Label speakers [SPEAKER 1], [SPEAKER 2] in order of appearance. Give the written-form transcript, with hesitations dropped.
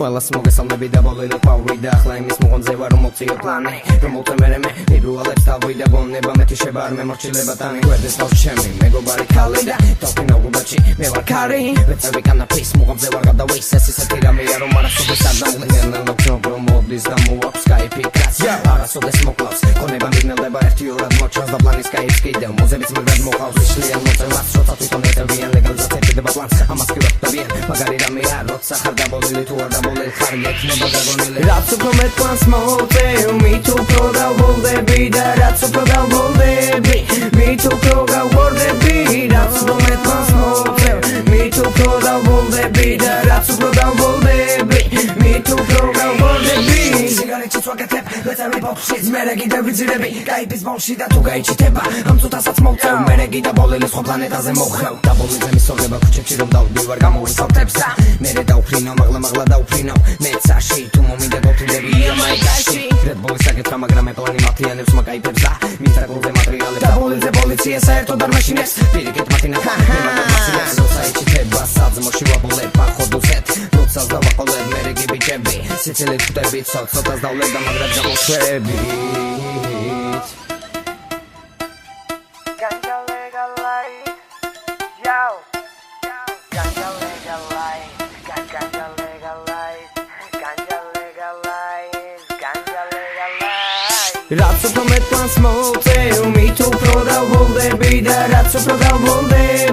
[SPEAKER 1] Ყველას მოგესალმები და ბოლილი ყავი და ახლა იმის მოღონზე ვარ რომ მოვწიო პლანი რომ მოვწემერე მე პირველებს თავი და გონება მეთი შევა არ მემორჩილება ტანი გვერდეს ნავს ჩემი მეგობარი ქალი და თოქინა გუბაჩი მე ვარ ქარი ვეწევი კანაფის მოღონზე ვარ გადავეის ეს ისეთი რამეა რომ არასოდეს არ დამულენელა ნოქრო მოდის და მოაქვს кайფი კაცია არასოდეს მოკლავს გონება მიგნელდება ერთი ორად მოჩას და პლანის кайფს კიდე მოზებიც მიგდად მოყავს შლიან მოწევას როცა თვითონ ეტევიან ლეგალიზაციები და პლანს ამას კი ვახტებიან მაგარი რამეა როცა ხარ დაბოლილი თუ არ დაბოლილი ხარ იქნება დაგონილი რაც უფრო მეტ პლანს მოვწევ მით უფრო დავბოლდები და რაც უფრო დავბოლდები მით უფრო გავგორდები რაც უფრო მეტ პლანს მოვწევ მით უფრო დავბოლდები და რაც უფრო დავბოლდები მით უფრო გავგორდები სიგარეტით ვაკეთებ ვეწევი ბოქსშიც მერე კიდე ვიძირები кайფის ბოლში და თუ გაიჩიტება ამ წუთასაც მოვწევ მერე კიდე ბოლილი სხვა პლანეტაზე მოვხევ დაბოლილზე მისოდება ქუჩებში რომ დავდივარ გამოვისალთებს და მერე დავფრინავ მაღლა დავფრინავ მეცაში თუ მომინდა გოფრინდები იამაიკაში რედბოლის საკითხა მაგრამ მე პლანი მათიანებს მაგაიფებს და მინდა გოლზე მატრიალებს დაბოლილზე პოლიცია საერთოდ არ მაშინებს პირიქით მათინა მათინებს როცა იჩიტება საძმოში ვაბოლებ ახოდუსეთ როცა დავაყოლებ მერე გიბიჭები სიცილი თვდები ცოტას დავლებ და მაგრად გამოშვები
[SPEAKER 2] Ganja legalize, yo. Ganja legalize, ganja legalize, ganja legalize, ganja legalize.
[SPEAKER 1] რაც უფრო მეტ პლანს მოვწევ მით უფრო დავბოლდები და რაც უფრო დავბოლდები